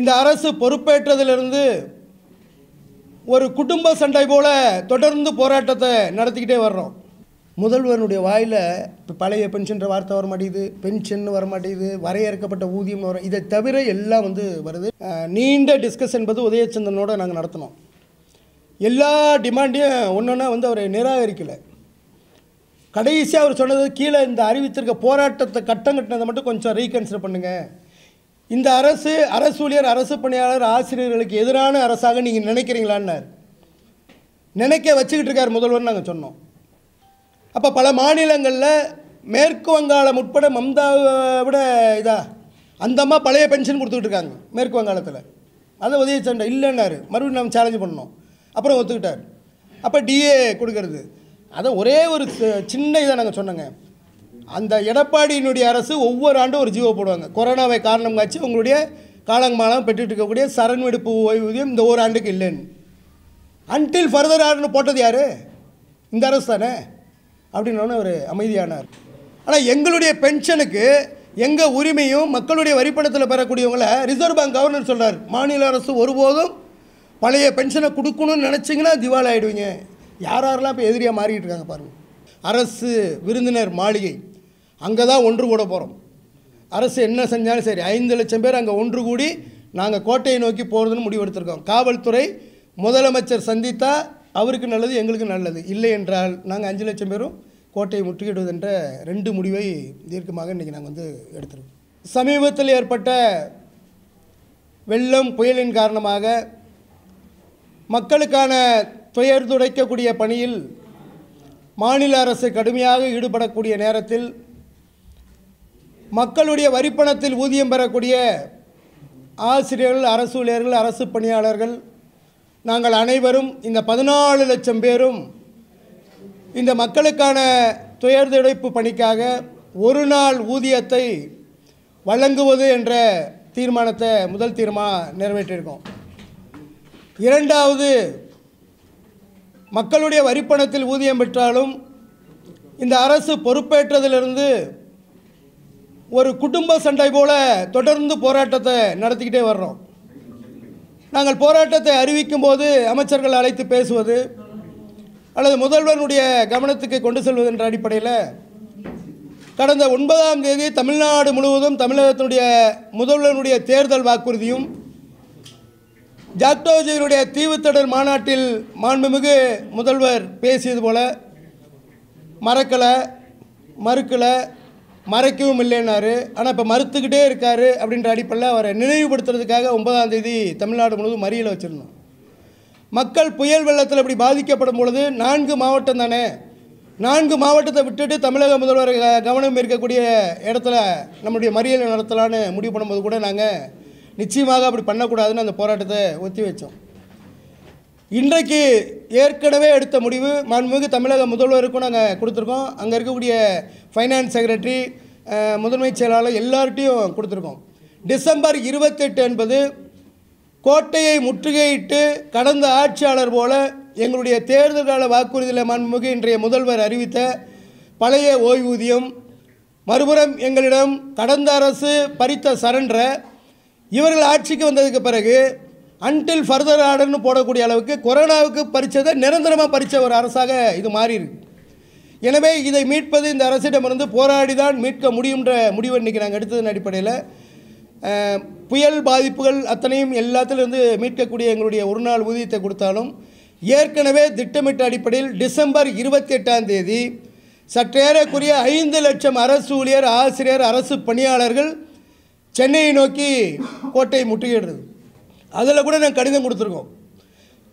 இந்த அரசு பொறுப்பேற்றதிலிருந்து ஒரு குடும்ப சண்டை போல தொடர்ந்து போராட்டத்தை நடத்திக்கிட்டே வர்றோம். முதல்வனுடைய வாயில் இப்போ பழைய பென்ஷன்ற வார்த்தை வர மாட்டேங்குது, பென்ஷன் வர மாட்டேங்குது, வரையறுக்கப்பட்ட ஊதியம் வரும். இதை தவிர எல்லாம் வருது. நீண்ட டிஸ்கஸ் என்பது உதயச்சந்திரனோடு நாங்கள் நடத்தினோம். எல்லா டிமாண்டையும் ஒன்றுன்னா அவர் நிராகரிக்கலை. கடைசியாக அவர் சொன்னது, கீழே இந்த அறிவித்திருக்க போராட்டத்தை கட்டம் கட்டினதை மட்டும் கொஞ்சம் ரீகன்சிடர் பண்ணுங்கள். இந்த அரசு ஊழியர், அரசு பணியாளர், ஆசிரியர்களுக்கு எதிரான அரசாக நீங்கள் நினைக்கிறீங்களான்னார். நினைக்க வச்சுக்கிட்டு இருக்கார் முதல்வர் நாங்கள் சொன்னோம். அப்போ பல மாநிலங்களில் மேற்கு வங்காளம் உட்பட மம்தாவை விட அந்தம்மா பழைய பென்ஷன் கொடுத்துக்கிட்டு இருக்காங்க மேற்கு வங்காளத்தில். அதை உதயச்சந்திரன் இல்லைன்னாரு. மறுபடியும் நம்ம சேலஞ்சு பண்ணோம். அப்புறம் ஒத்துக்கிட்டார். அப்போ டிஏ கொடுக்கறது, அதை ஒரே ஒரு சின்ன இதாக நாங்கள் சொன்னோங்க. அந்த எடப்பாடியினுடைய அரசு ஒவ்வொரு ஆண்டும் ஒரு ஜீவோ போடுவாங்க. கொரோனாவை காரணம் காட்சி உங்களுடைய காலங்காலம் பெற்றுட்டு இருக்கக்கூடிய சரண்வெடுப்பு ஓய்வூதியம் இந்த ஒரு ஆண்டுக்கு இல்லைன்னு அன்டில் ஃபர்தர் ஆர்டர்னு போட்டது யார்? இந்த அரசு தானே அப்படின்னு ஒரு அமைதியானார். ஆனால் எங்களுடைய பென்ஷனுக்கு எங்கள் உரிமையும் மக்களுடைய வரிப்பணத்தில் பெறக்கூடியவங்களை ரிசர்வ் பேங்க் கவர்னர் சொல்கிறார், மாநில அரசு ஒருபோதும் பழைய பென்ஷனை கொடுக்கணும்னு நினச்சிங்கன்னா திவால் ஆகிடுவீங்க. யாரெல்லாம் இப்போ எதிரியாக மாறிக்கிட்டு இருக்காங்க பாருங்கள். அரசு விருந்தினர் மாளிகை, அங்கே தான் ஒன்று கூட போகிறோம். அரசு என்ன செஞ்சாலும் சரி 5 லட்சம் பேர் அங்கே ஒன்று கூடி நாங்கள் கோட்டையை நோக்கி போகிறதுன்னு முடிவெடுத்திருக்கோம். காவல்துறை முதலமைச்சர் சந்தித்தா அவருக்கு நல்லது, எங்களுக்கு நல்லது. இல்லை என்றால் நாங்கள் 5 லட்சம் பேரும் கோட்டையை முற்றுகையிடுவது என்ற 2 முடிவை தீர்க்கமாக இன்றைக்கி நாங்கள் எடுத்துருக்கோம். சமீபத்தில் ஏற்பட்ட வெள்ளம் புயலின் காரணமாக மக்களுக்கான துயர் துடைக்கக்கூடிய பணியில் மாநில அரசு கடுமையாக ஈடுபடக்கூடிய நேரத்தில் மக்களுடைய வரிப்பணத்தில் ஊதியம் பெறக்கூடிய ஆசிரியர்கள், அரசு ஊழியர்கள், அரசு பணியாளர்கள் நாங்கள் அனைவரும் இந்த 14 லட்சம் பேரும் இந்த மக்களுக்கான துயர் துடைப்பு பணிக்காக ஒரு நாள் ஊதியத்தை வழங்குவது என்ற தீர்மானத்தை முதல் தீர்மானம் நிறைவேற்றியிருக்கோம். இரண்டாவது, மக்களுடைய வரிப்பணத்தில் ஊதியம் பெற்றாலும் இந்த அரசு பொறுப்பேற்றதிலிருந்து ஒரு குடும்ப சண்டை போல தொடர்ந்து போராட்டத்தை நடத்திக்கிட்டே வர்றோம். நாங்கள் போராட்டத்தை அறிவிக்கும் போது அமைச்சர்கள் அழைத்து பேசுவது அல்லது முதல்வருடைய கவனத்துக்கு கொண்டு செல்வது என்ற அடிப்படையில் கடந்த 9ஆம் தேதி தமிழ்நாடு முழுவதும் தமிழகத்தினுடைய முதல்வருடைய தேர்தல் வாக்குறுதியும் ஜாக்டோஜியினுடைய தீவுத்தொடர் மாநாட்டில் மாண்புமிகு முதல்வர் பேசியது போல மறுக்கலை, மறைக்கவும் இல்லைன்னாரு. ஆனால் இப்போ மறுத்துக்கிட்டே இருக்கார் அப்படின்ற அடிப்படையில் அவரை நினைவுபடுத்துறதுக்காக 9ஆம் தேதி தமிழ்நாடு முழுவதும் மறியலை வச்சுருந்தோம். மக்கள் புயல் வெள்ளத்தில் இப்படி பாதிக்கப்படும் பொழுது 4 மாவட்டம் தானே, 4 மாவட்டத்தை விட்டுட்டு தமிழக முதல்வர் கவனம் இருக்கக்கூடிய இடத்துல நம்முடைய மறியலை நடத்தலான்னு முடிவு பண்ணும்போது கூட நாங்கள் நிச்சயமாக அப்படி பண்ணக்கூடாதுன்னு அந்த போராட்டத்தை ஒத்தி வச்சோம். இன்றைக்கு ஏற்கனவே எடுத்த முடிவு மாண்புமிகு தமிழக முதல்வருக்கும் நாங்கள் கொடுத்துருக்கோம். அங்கே இருக்கக்கூடிய ஃபைனான்ஸ் செக்ரட்டரி, முதன்மைச் செயலாளர் எல்லார்ட்டையும் கொடுத்துருக்கோம். டிசம்பர் 28 என்பது கோட்டையை முற்றுகையிட்டு கடந்த ஆட்சியாளர் போல எங்களுடைய தேர்தல் கால வாக்குறுதியில் மாண்புமிகு இன்றைய முதல்வர் அறிவித்த பழைய ஓய்வூதியம், மறுபுறம் எங்களிடம் கடந்த அரசு பறித்த சரண்டரை இவர்கள் ஆட்சிக்கு வந்ததுக்கு பிறகு அன்டில் ஃபர்தர் ஆர்டர்னு போடக்கூடிய அளவுக்கு கொரோனாவுக்கு பறித்ததை நிரந்தரமாக பறித்த ஒரு அரசாக இது மாறியிருக்கு. எனவே இதை மீட்பது இந்த அரசிடமிருந்து போராடி தான் மீட்க முடியுன்ற முடிவு இன்றைக்கி நாங்கள் எடுத்ததன் அடிப்படையில் புயல் பாதிப்புகள் அத்தனையும் எல்லாத்திலிருந்து மீட்கக்கூடிய எங்களுடைய ஒரு நாள் ஊதியத்தை கொடுத்தாலும் ஏற்கனவே திட்டமிட்ட அடிப்படையில் டிசம்பர் 28ஆம் தேதி சற்றேறக்குரிய 5 லட்சம் அரசு ஊழியர், ஆசிரியர், அரசு பணியாளர்கள் சென்னையை நோக்கி கோட்டையை முற்றுகையிடுறது. அதில் கூட நாங்கள் கடிதம் கொடுத்துருக்கோம்.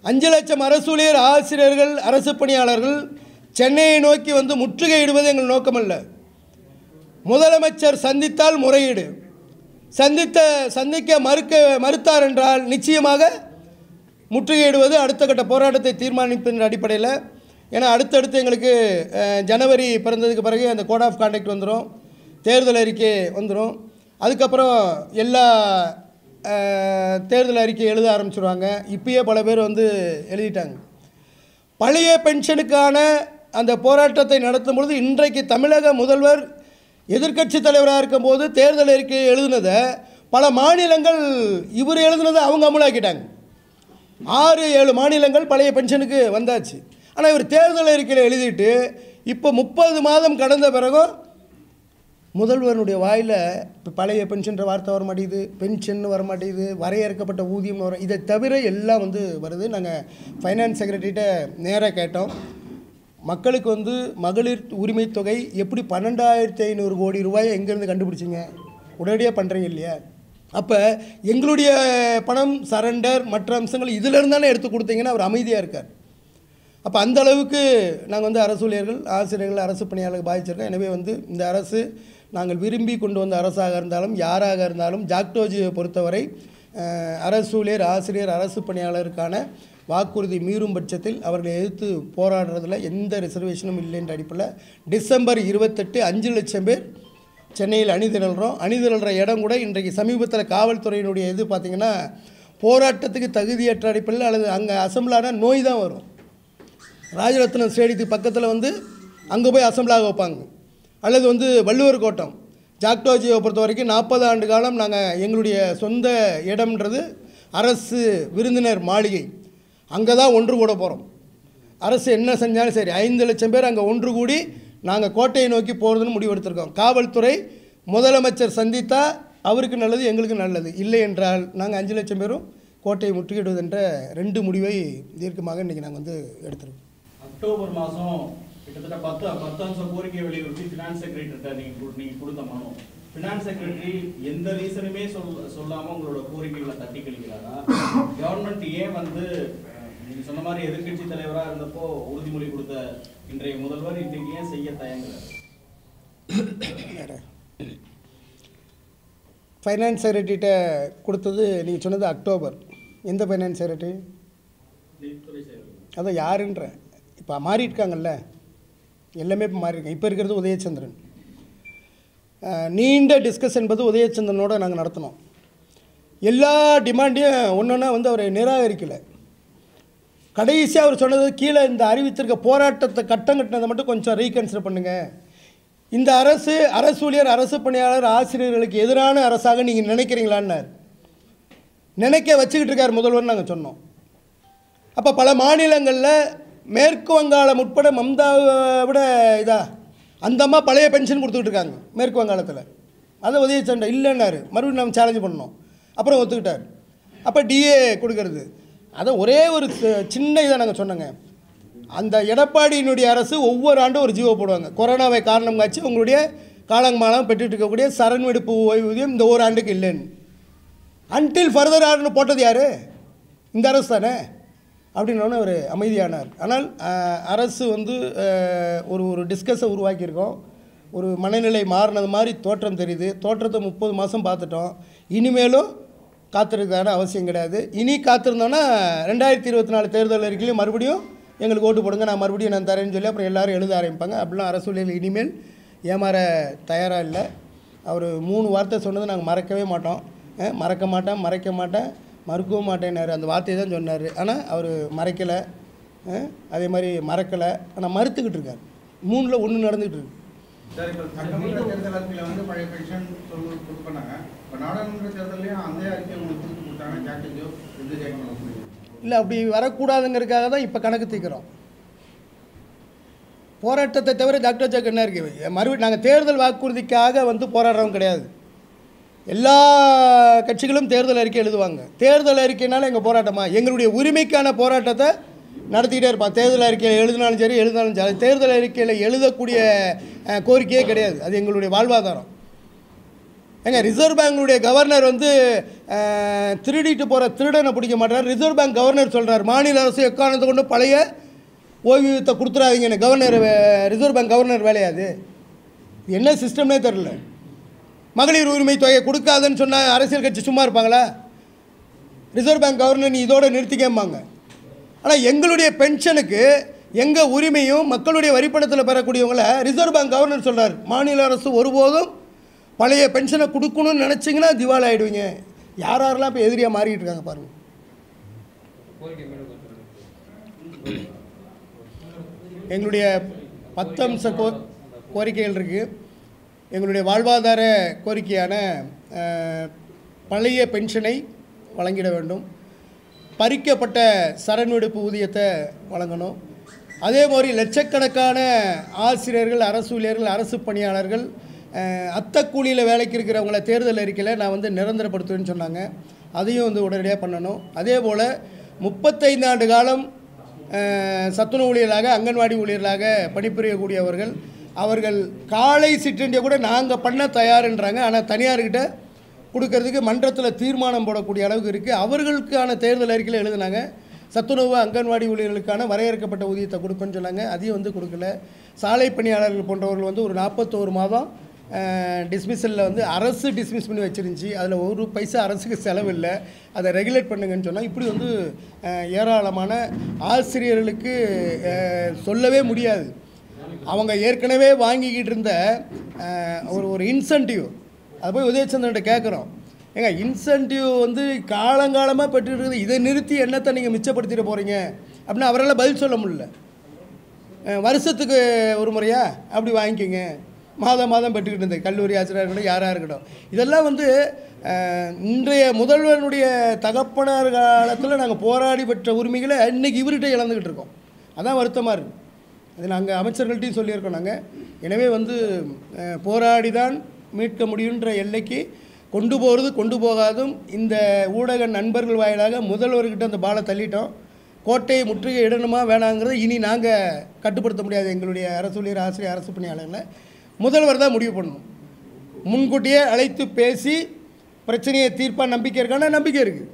5 லட்சம் அரசு ஊழியர், ஆசிரியர்கள், அரசு பணியாளர்கள் சென்னையை நோக்கி முற்றுகையிடுவது எங்கள் நோக்கமல்ல. முதலமைச்சர் சந்தித்தால் முறையீடு, சந்திக்க மறுத்தார் என்றால் நிச்சயமாக முற்றுகையிடுவது அடுத்த கட்ட போராட்டத்தை தீர்மானிப்பின் அடிப்படையில். ஏன்னா அடுத்தடுத்து எங்களுக்கு ஜனவரி பிறந்ததுக்கு பிறகு அந்த கோட் ஆஃப் கான்டக்ட் வந்துடும், தேர்தல் அறிக்கை வந்துடும். அதுக்கப்புறம் எல்லா தேர்தல் அறிக்கை எழுத ஆரம்பிச்சிடுவாங்க. இப்பயே பல பேர் எழுதிட்டாங்க. பழைய பென்ஷனுக்கான அந்த போராட்டத்தை நடத்தும் பொழுது இன்றைக்கு தமிழக முதல்வர் எதிர்க்கட்சி தலைவராக இருக்கும்போது தேர்தல் அறிக்கையை எழுதினதை பல மாநிலங்கள் இவர் எழுதுனதை அவங்க அமலாக்கிட்டாங்க. 6-7 மாநிலங்கள் பழைய பென்ஷனுக்கு வந்தாச்சு. ஆனால் இவர் தேர்தல் அறிக்கையில் எழுதிட்டு இப்போ 30 மாதம் கடந்த பிறகும் முதல்வருடைய வாயில் இப்போ பழைய பென்ஷன்ற வார்த்தை வர மாட்டேங்குது, பென்ஷன் வர மாட்டேங்குது, வரையறுக்கப்பட்ட ஊதியம் வரும். இதை தவிர எல்லாம் வருது. நாங்கள் ஃபைனான்ஸ் செக்ரட்டரிகிட்ட நேராக கேட்டோம். மக்களுக்கு மகளிர் உரிமை தொகை எப்படி 12,500 கோடி ரூபாயை எங்கேருந்து கண்டுபிடிச்சிங்க? உடனடியாக பண்ணுறீங்க இல்லையா? அப்போ எங்களுடைய பணம் சரண்டர் மற்ற அம்சங்கள் இதிலிருந்து தானே எடுத்து கொடுத்தீங்கன்னா அவர் அமைதியாக இருக்கார். அப்போ அந்த அளவுக்கு நாங்கள் அரசு ஊழியர்கள், ஆசிரியர்கள், அரசு பணியாளர்கள் பாதிச்சிருக்கோம். எனவே இந்த அரசு நாங்கள் விரும்பி கொண்டு வந்த அரசாக இருந்தாலும் யாராக இருந்தாலும் ஜாக்டோஜியை பொறுத்தவரை அரசு ஊழியர், ஆசிரியர், அரசு பணியாளருக்கான வாக்குறுதி மீறும் பட்சத்தில் அவர்களை எதிர்த்து போராடுறதுல எந்த ரிசர்வேஷனும் இல்லைன்ற அடிப்படையில் டிசம்பர் 28 5 லட்சம் பேர் சென்னையில் அணிதிரள்கிறோம். அணிதிரள்கிற இடம் கூட இன்றைக்கு சமீபத்தில் காவல்துறையினுடைய இது பார்த்திங்கன்னா போராட்டத்துக்கு தகுதியற்ற அடிப்படையில் அல்லது அங்கே அசம்பிளான நோய் தான் வரும். ராஜரத்னம் ஸ்டேடியத்துக்கு பக்கத்தில் அங்கே போய் அசம்பிளாக வைப்பாங்க. அல்லது வள்ளுவர் கோட்டம் ஜாக்டோஜியை பொறுத்த வரைக்கும் 40 ஆண்டு காலம் நாங்கள் எங்களுடைய சொந்த இடம்ன்றது அரசு விருந்தினர் மாளிகை. அங்கே தான் ஒன்று கூட போகிறோம். அரசு என்ன செஞ்சாலும் சரி 5 லட்சம் பேர் அங்கே ஒன்று கூடி நாங்கள் கோட்டையை நோக்கி போகிறதுன்னு முடிவெடுத்திருக்கோம். காவல்துறை முதலமைச்சர் சந்தித்தா அவருக்கு நல்லது, எங்களுக்கு நல்லது. இல்லை என்றால் நாங்கள் 5 லட்சம் பேரும் கோட்டையை முற்றுகிடுவது என்ற 2 முடிவை தீர்க்கமாக இன்றைக்கி நாங்கள் எடுத்துருக்கோம். அக்டோபர் மாதம் கிட்டத்தட்ட 10 அம்ச கோரிக்கை வெளியுறுத்தி ஃபினான்ஸ் செக்ரட்டரிட்ட நீங்கள் கொடுத்த மனு, ஃபினான்ஸ் செக்ரட்டரி எந்த ரீசனுமே சொல்லாமல் உங்களோட கோரிக்கைகளை தட்டி கழிக்கிறாரா? கவர்மெண்ட் ஏன் நீங்கள் சொன்ன மாதிரி எதிர்கட்சி தலைவராக இருந்தப்போ உறுதிமொழி கொடுத்த இன்றைய முதல்வர் இன்றைக்கு ஏன் செய்ய தயங்குறாரு? ஃபைனான்ஸ் செக்ரட்டரிகிட்ட கொடுத்தது நீங்கள் சொன்னது அக்டோபர். எந்த ஃபைனான்ஸ் செக்ரட்டரி? அதான் யாருன்ற இப்போ மாறியிருக்காங்கல்ல, எல்லாமே இப்போ மாறியிருக்காங்க. இப்போ இருக்கிறது உதயச்சந்திரன். நீண்ட டிஸ்கஸ் என்பது உதயச்சந்திரனோடு நாங்கள் நடத்தினோம். எல்லா டிமாண்டையும் ஒன்றுன்னா அவரை நிராகரிக்கலை. கடைசியாக அவர் சொன்னது கீழே இந்த அறிவித்திருக்க போராட்டத்தை கட்டம் கட்டினதை மட்டும் கொஞ்சம் ரீகன்சிடர் பண்ணுங்கள். இந்த அரசு ஊழியர், அரசு பணியாளர், ஆசிரியர்களுக்கு எதிரான அரசாக நீங்கள் நினைக்கிறீங்களான்னார். நினைக்க வச்சுக்கிட்டு இருக்கார் முதல்வர் நாங்கள் சொன்னோம். அப்போ பல மாநிலங்களில் மேற்கு வங்காளம் உட்பட மம்தாவை விட அந்த அம்மா பழைய பென்ஷன் கொடுத்துக்கிட்டு இருக்காங்க மேற்கு வங்காளத்தில். அதை உதயச்சண்டை இல்லைன்னாரு. மறுபடியும் நம்ம சேலஞ்ச் பண்ணோம். அப்புறம் ஒத்துக்கிட்டார். அப்போ டிஏ கொடுக்கறது அதை ஒரே ஒரு சின்ன இதை நாங்கள் சொன்னோங்க. அந்த எடப்பாடியினுடைய அரசு ஒவ்வொரு ஆண்டும் ஒரு ஜீவோ போடுவாங்க. கொரோனாவை காரணம் காட்சி உங்களுடைய காலங்காலம் பெற்றுட்டு இருக்கக்கூடிய சரண் வெடிப்பு ஓய்வூதியம் இந்த ஒரு ஆண்டுக்கு இல்லைன்னு அன்டில் ஃபர்தர் ஆர்டர்னு போட்டது யார்? இந்த அரசு தானே அப்படின்னோடனே அவர் அமைதியானார். ஆனால் அரசு ஒரு டிஸ்கஸை உருவாக்கியிருக்கோம். ஒரு மனநிலை மாறினது மாதிரி தோற்றம் தெரியுது. தோற்றத்தை 30 மாதம் பார்த்துட்டோம். இனிமேலும் காத்திருக்கான அவசியம் கிடையாது. இனி காத்திருந்தோன்னா 2024 தேர்தல் அறிக்கையிலும் மறுபடியும் எங்களுக்கு ஓட்டு போடுங்க, நான் மறுபடியும் நான் தரேன்னு சொல்லி அப்புறம் எல்லோரும் எழுத ஆரம்பிப்பாங்க. அப்படிலாம் அரசு ஊழியர்கள் இனிமேல் ஏமாற தயாராக இல்லை. அவர் 3 வார்த்தை சொன்னதை நாங்கள் மறக்கவே மாட்டோம். மறைக்க மாட்டேன், மறுக்கவும் மாட்டேன்னாரு. அந்த வார்த்தையை தான் சொன்னார். ஆனால் அவர் மறைக்கலை, அதே மாதிரி மறக்கலை. ஆனால் மறுத்துக்கிட்டு இருக்கார். 3ல் 1 நடந்துகிட்டு இருக்கு. சார், இப்போ சட்டமன்ற தேர்தல் அறிக்கையில் பழைய பென்ஷன் கொடுப்பாங்க. இப்போ நாடாளுமன்ற தேர்தலையும் அந்த அறிக்கை உங்களுக்கு கொடுத்து கொடுத்தாங்க. ஜாக்டோஜியோ எப்படி ஜெயம் பண்ண முடியும்? இல்லை, அப்படி வரக்கூடாதுங்கிறதுக்காக தான் இப்போ கணக்கு தீர்க்கிறோம். போராட்டத்தை தவிர ஜாக்டோஜியோக்கு என்ன இருக்குது? மறுபடியும் நாங்கள் தேர்தல் வாக்குறுதிக்காக போராடுறவங்க கிடையாது. எல்லா கட்சிகளும் தேர்தல் அறிக்கை எழுதுவாங்க. தேர்தல் அறிக்கைனால எங்கள் போராட்டமாக எங்களுடைய உரிமைக்கான போராட்டத்தை நடத்திக்கிட்டே இருப்பான். தேர்தல் அறிக்கையில் எழுதினாலும் சரி. தேர்தல் அறிக்கையில் எழுதக்கூடிய கோரிக்கையே கிடையாது. அது எங்களுடைய வாழ்வாதாரம். ரிசர்வ் பேங்குடைய கவர்னர் திருடிட்டு போகிற திருடனை பிடிக்க மாட்டார். ரிசர்வ் பேங்க் கவர்னர் சொல்கிறார், மாநில அரசு எக்காரணத்தை கொண்டு பழைய ஓய்வூதியத்தை கொடுத்துறாதீங்கன்னு. ரிசர்வ் பேங்க் கவர்னர் வேலையாது. என்ன சிஸ்டம்னே தெரில. மகளிர் உரிமை தொகையை கொடுக்காதுன்னு சொன்னால் அரசியல் கட்சி சும்மா இருப்பாங்களா? ரிசர்வ் பேங்க் கவர்னர் நீ இதோட நிறுத்திக்கம்பாங்க. ஆனால் எங்களுடைய பென்ஷனுக்கு எங்கள் உரிமையும் மக்களுடைய வரிப்பணத்தில் பெறக்கூடியவங்களை ரிசர்வ் பேங்க் கவர்னர் சொல்கிறார், மாநில அரசு ஒருபோதும் பழைய பென்ஷனை கொடுக்கணும்னு நினச்சிங்கன்னா திவால் ஆகிடுவீங்க. யாரெல்லாம் இப்போ எதிரியாக மாறிக்கிட்டு இருக்காங்க பாருங்கள். எங்களுடைய 10 அம்ச கோரிக்கைகள் இருக்குது. எங்களுடைய வாழ்வாதார கோரிக்கையான பழைய பென்ஷனை வழங்கிட வேண்டும். பறிக்கப்பட்ட சரண்வெடுப்பு ஊதியத்தை வழங்கணும். அதே மாதிரி லட்சக்கணக்கான ஆசிரியர்கள், அரசு ஊழியர்கள், அரசு பணியாளர்கள் அத்தக்கூலியில் வேலைக்கு இருக்கிறவங்கள தேர்தல் அறிக்கையில் நான் வந்து நிரந்தரப்படுத்துவேன்னு சொன்னாங்க. அதையும் வந்து உடனடியாக பண்ணணும். அதே போல் 35 ஆண்டு காலம் சத்துணவு ஊழியர்களாக, அங்கன்வாடி ஊழியர்களாக பணிபுரியக்கூடியவர்கள், அவர்கள் காலை சிற்றுண்டியை கூட நாங்கள் பண்ண தயாருன்றாங்க. ஆனால் தனியார்கிட்ட கொடுக்கறதுக்கு மன்றத்தில் தீர்மானம் போடக்கூடிய அளவுக்கு இருக்குது. அவர்களுக்கான தேர்தல் அறிக்கையில் எழுதினாங்க. சத்துணவு அங்கன்வாடி ஊழியர்களுக்கான வரையறுக்கப்பட்ட ஊதியத்தை கொடுப்பேன்னு சொன்னாங்க. அதையும் வந்து கொடுக்கல. சாலை பணியாளர்கள் போன்றவர்கள் வந்து ஒரு 41 மாதம் டிஸ்மிஸலில் வந்து அரசு டிஸ்மிஸ் பண்ணி வச்சிருந்துச்சு. அதில் ஒரு பைசா அரசுக்கு செலவு இல்லை. அதை ரெகுலேட் பண்ணுங்கன்னு சொன்னால் இப்படி வந்து ஏராளமான ஆசிரியர்களுக்கு சொல்லவே முடியாது. அவங்க ஏற்கனவே வாங்கிக்கிட்டு இருந்த ஒரு இன்சென்டிவ், அதை போய் உதயச்சந்திரன்ட்ட கேட்குறோம். ஏங்க, இன்சென்டிவ் வந்து காலங்காலமாக பெற்றுட்டு இருக்குது, இதை நிறுத்தி என்னத்தை நீங்கள் மிச்சப்படுத்திட போகிறீங்க அப்படின்னு அவரால் பதில் சொல்ல முடியல. வருஷத்துக்கு ஒரு முறையா அப்படி வாங்கிக்கோங்க, மாதம் மாதம் பெற்றுக்கிட்டு இருந்தது கல்லூரி ஆசிரியராக இருக்கட்டும், யாராக இருக்கட்டும். இதெல்லாம் வந்து இன்றைய முதல்வனுடைய தகப்பனார் காலத்தில் நாங்கள் போராடி பெற்ற உரிமைகளை இன்றைக்கி இவர்கிட்ட இழந்துக்கிட்டு இருக்கோம். அதான் வருத்தமாக இருக்குது. அது நாங்கள் அமைச்சர்கள்ட்டையும் சொல்லியிருக்கோம். நாங்கள் எனவே வந்து போராடி தான் மீட்க முடியுன்ற எல்லைக்கு கொண்டு போகிறது, கொண்டு போகாதும் இந்த ஊடக நண்பர்கள் வாயிலாக முதல்வர்கிட்ட அந்த பாலை தள்ளிட்டோம். கோட்டையை முற்றுகை இடணுமா வேணாங்கிறத இனி நாங்கள் கட்டுப்படுத்த முடியாது. எங்களுடைய அரசு ஊழியர், ஆசிரியர், அரசு பணியாளர்களை முதல்வர் தான் முடிவு பண்ணணும். முன்கூட்டியே அழைத்து பேசி பிரச்சனையை தீர்ப்பாக நம்பிக்கை இருக்கான நம்பிக்கை இருக்குது.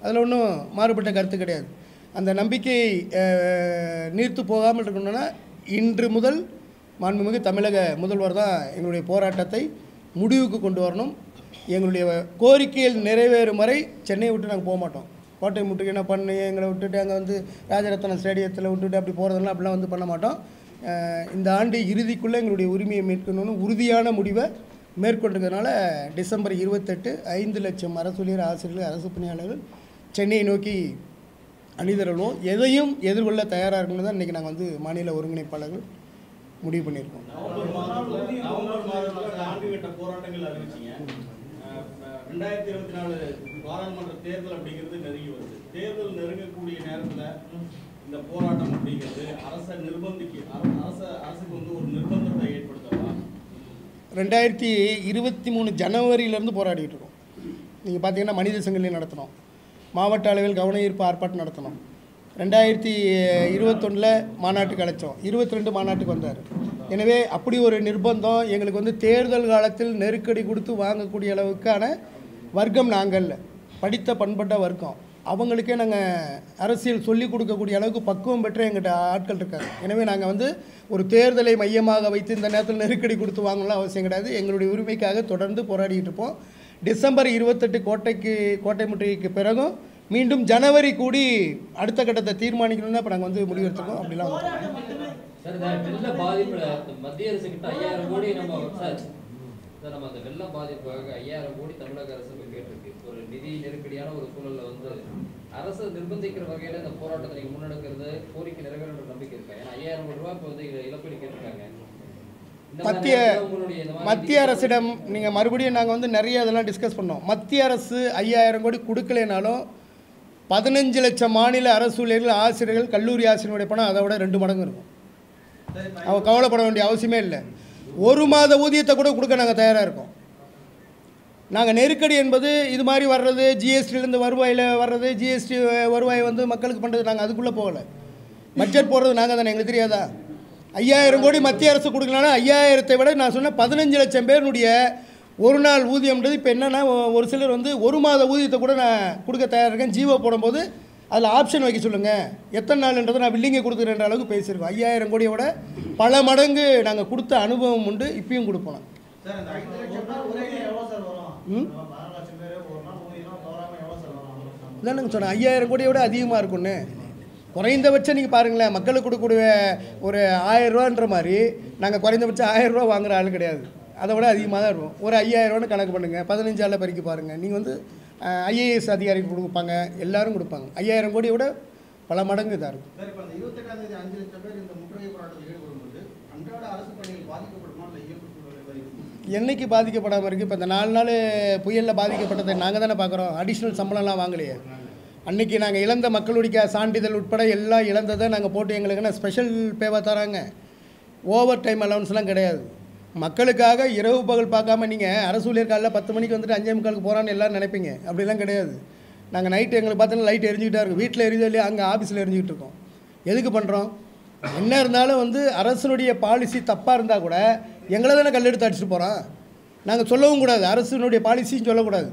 அதில் ஒன்றும் மாறுபட்ட கருத்து கிடையாது. அந்த நம்பிக்கை நீர்த்து போகாமல் இருக்கணும்னா இன்று முதல் மாண்புமிகு தமிழக முதல்வர் தான் எங்களுடைய போராட்டத்தை முடிவுக்கு கொண்டு வரணும். எங்களுடைய கோரிக்கைகள் நிறைவேறும் வரை சென்னையை விட்டு நாங்கள் போக மாட்டோம். கோட்டை முற்றுகை என்ன பண்ணி எங்களை விட்டுட்டு அங்கே வந்து ராஜரத்னம் ஸ்டேடியத்தில் விட்டுட்டு அப்படி போகிறதெல்லாம் அப்படிலாம் வந்து பண்ண மாட்டோம். இந்த ஆண்டு இறுதிக்குள்ளே எங்களுடைய உரிமையை மீட்கணும்னு உறுதியான முடிவை மேற்கொண்டிருக்கிறதுனால டிசம்பர் 28 5 லட்சம் அரசு ஊழியர், ஆசிரியர்கள், அரசு பணியாளர்கள் சென்னையை நோக்கி அணிதிரள்வோம். எதையும் எதிர்கொள்ள தயாராக இருக்கணும் தான் இன்றைக்கி நாங்கள் வந்து மாநில ஒருங்கிணைப்பாளர்கள் முடிவு பண்ணியிருக்கோம். நவம்பர் மாதத்தில் ஆண்டுகிட்ட போராட்டங்கள் அறிவிச்சிங்க. 2024 பாராளுமன்ற தேர்தல் அப்படிங்கிறது நெருங்கி வருது. தேர்தல் நெருங்கக்கூடிய நேரத்தில் இந்த போராட்டம் அப்படிங்கிறது அரசுக்கு வந்து ஒரு நிர்பந்தத்தை ஏற்படுத்தலாம். 2023 ஜனவரியிலேருந்து போராடிட்டு இருக்கோம். நீங்கள் பார்த்தீங்கன்னா மனித சங்கிலி நடத்தினோம், மாவட்ட அளவில் கவன ஈர்ப்பு ஆர்ப்பாட்டம் நடத்தினோம். 2021 மாநாட்டுக்கு அழைச்சோம், 22 மாநாட்டுக்கு வந்தார். எனவே அப்படி ஒரு நிர்பந்தம் எங்களுக்கு வந்து தேர்தல் காலத்தில் நெருக்கடி கொடுத்து வாங்கக்கூடிய அளவுக்கான வர்க்கம் நாங்கள் படித்த பண்பட்ட வர்க்கம். அவங்களுக்கே நாங்கள் அரசியல் சொல்லிக் கொடுக்கக்கூடிய அளவுக்கு பக்குவம் பெற்ற எங்கிட்ட ஆட்கள் இருக்காங்க. எனவே நாங்கள் வந்து ஒரு தேர்தலை மையமாக வைத்து இந்த நேரத்தில் நெருக்கடி கொடுத்து வாங்கலாம் அவசியம் கிடையாது. எங்களுடைய உரிமைக்காக தொடர்ந்து போராடிட்டு இருப்போம். டிசம்பர் 28 கோட்டை முற்றுகைக்கு பிறகும் மீண்டும் ஜனவரி கூடி அடுத்த கட்டத்தை தீர்மானிக்கணும்னு இப்போ நாங்கள் வந்து முடிவெடுத்துருக்கோம். அப்படிலாம் வெள்ள பாதிப்புல மத்திய அரசு கிட்ட 5000 கோடி நம்ம அந்த வெள்ள பாதிப்புக்காக 5000 கோடி தமிழக அரசு கேட்டிருக்கு. ஒரு நிதி நெருக்கடியான ஒரு சூழல்ல வந்து அரசு நிர்பந்திக்கிற வகையில இந்த போராட்டத்தை நீங்க முன்னெடுக்கிறது கோரிக்கை நிறைவேற நம்பிக்கை இருக்கா? ஏன்னா 5000 கோடி ரூபாய் இப்போ வந்து இழப்பீடு கேட்டிருக்காங்க. மத்திய அரசிடம் நீங்கள் மறுபடியும் நாங்கள் வந்து நிறைய அதெல்லாம் டிஸ்கஸ் பண்ணோம். மத்திய அரசு 5000 கோடி கொடுக்கலைனாலும் 15 லட்சம் மாநில அரசு ஊழியர்கள், ஆசிரியர்கள், கல்லூரி ஆசிரியர்களுடைய பணம் அதை விட 2 மடங்கு இருக்கும். அவங்க கவலைப்பட வேண்டிய அவசியமே இல்லை. 1 மாத ஊதியத்தை கூட கொடுக்க நாங்கள் தயாராக இருக்கோம். நாங்கள் நெருக்கடி என்பது இது மாதிரி வர்றது, ஜிஎஸ்டிலேருந்து வருவாயில் வர்றது, ஜிஎஸ்டி வருவாய் வந்து மக்களுக்கு பண்ணுறது, நாங்கள் அதுக்குள்ளே போகலை. பட்ஜெட் போடுறது நாங்கள் தானே, எங்களுக்கு தெரியாதா? 5000 கோடி மத்திய அரசு கொடுக்கலன்னா 5000ஐ விட நான் சொன்னேன் 15 லட்சம் பேருடைய ஒரு நாள் ஊதியம்ன்றது இப்போ என்னென்னா, ஒரு சிலர் வந்து 1 மாத ஊதியத்தை கூட நான் கொடுக்க தயாராக இருக்கேன். ஜீவோ போடும்போது அதில் ஆப்ஷன் வைக்க சொல்லுங்கள், எத்தனை நாள்ன்றதை நான் பில்லிங்கை கொடுக்குறேன்ற அளவுக்கு பேசியிருக்கோம். 5000 கோடியை விட பல மடங்கு நாங்கள் கொடுத்த அனுபவம் உண்டு, இப்பயும் கொடுப்போம். இதானுங்க சொன்னேன், 5000 கோடியை விட அதிகமாக இருக்குன்னு. குறைந்தபட்சம் நீங்கள் பாருங்களேன், மக்களுக்கு கொடுக்கக்கூடிய ஒரு 1000 ரூபான்ற மாதிரி நாங்கள் குறைந்தபட்சம் 1000 ரூபா வாங்குகிற ஆள் கிடையாது. அதை விட அதிகமாக தான் இருக்கும். ஒரு 5000 ரூபான்னு கணக்கு பண்ணுங்கள், 15 ஆளில் பெருக்கி பாருங்கள். நீங்கள் வந்து ஐஏஎஸ் அதிகாரிகள் கொடுப்பாங்க, எல்லாரும் கொடுப்பாங்க. 5000 கோடியை விட பல மடங்கு இதாக இருக்கும். சார், இப்போ அந்த 28ஆம் தேதி 5 லட்சம் பேர் இந்த முற்றுகை போராட்டத்தில் ஈடுபடும்போது அன்றாட அரசு பணிகள் பாதிக்கப்படுமா இல்லை இயல்பு சூழல்? என்னைக்கு பாதிக்கப்படாமல் இருக்குது? இப்போ இந்த 4 நாள் புயலில் பாதிக்கப்பட்டதை நாங்கள் தானே பார்க்குறோம். அடிஷ்னல் சம்பளம்லாம் வாங்கலையே. அன்றைக்கி நாங்கள் இழந்த மக்களுடைய சான்றிதழ் உட்பட எல்லாம் இழந்ததை நாங்கள் போட்டு எங்களுக்குன்னா ஸ்பெஷல் பேவாக தராங்க. ஓவர் டைம் அலவன்ஸ்லாம் கிடையாது. மக்களுக்காக இரவு பகல் பார்க்காம நீங்கள் அரசு ஊழியர் காலைல 10 மணிக்கு வந்துட்டு 5:45 போகிறான்னு எல்லோரும் நினைப்பீங்க. அப்படிலாம் கிடையாது. நாங்கள் நைட்டு எங்களுக்கு பார்த்தோன்னா லைட் எரிஞ்சிக்கிட்டா இருக்கும். வீட்டில் எரிஞ்சோ இல்லையா, அங்கே ஆஃபீஸில் எரிஞ்சிக்கிட்டு இருக்கோம். எதுக்கு பண்ணுறோம்? என்ன இருந்தாலும் வந்து அரசனுடைய பாலிசி தப்பாக இருந்தால் கூட எங்களை தானே கல்லெடுத்து அடிச்சுட்டு போகிறோம். நாங்கள் சொல்லவும் கூடாது, அரசனுடைய பாலிசின்னு சொல்லக்கூடாது.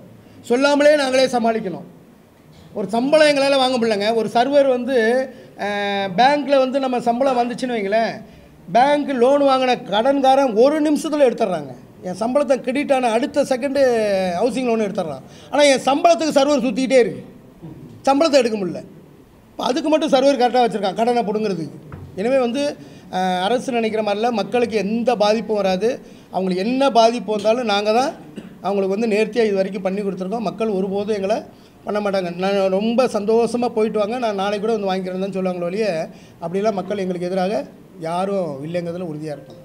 சொல்லாமலே நாங்களே சமாளிக்கணும். ஒரு சம்பளம் எங்களால் வாங்க முடியலங்க. ஒரு சர்வர் வந்து பேங்க்கில் வந்து நம்ம சம்பளம் வந்துச்சுன்னு வைங்களேன், பேங்க் லோன் வாங்கின கடன்காரன் 1 நிமிஷத்தில் எடுத்துட்றாங்க. என் சம்பளத்தை கிரெடிட் ஆன அடுத்த செகண்டு ஹவுசிங் லோன் எடுத்துட்றான். ஆனால் என் சம்பளத்துக்கு சர்வர் சுற்றிக்கிட்டே இருக்குது, சம்பளத்தை எடுக்க முடியல. இப்போ அதுக்கு மட்டும் சர்வர் கரெக்டாக வச்சுருக்கான் கடனை பிடுங்கிறதுக்கு. எனவே வந்து அரசு நினைக்கிற மாதிரிலாம் மக்களுக்கு எந்த பாதிப்பும் வராது. அவங்களுக்கு என்ன பாதிப்பு வந்தாலும் நாங்கள் தான் அவங்களுக்கு வந்து நேர்த்தியாக இது வரைக்கும் பண்ணி கொடுத்துருக்கோம். மக்கள் ஒருபோதும் எங்களை பண்ண மாட்டாங்க. நான் ரொம்ப சந்தோஷமாக போயிட்டு வாங்க, நான் நாளைக்கு கூட வந்து வாங்கிக்கிறேன்னு தான் சொல்லுவாங்களோ ஒழிய அப்படிலாம் மக்கள் எங்களுக்கு எதிராக யாரும் இல்லைங்கிறதுல உறுதியாக இருக்கும்.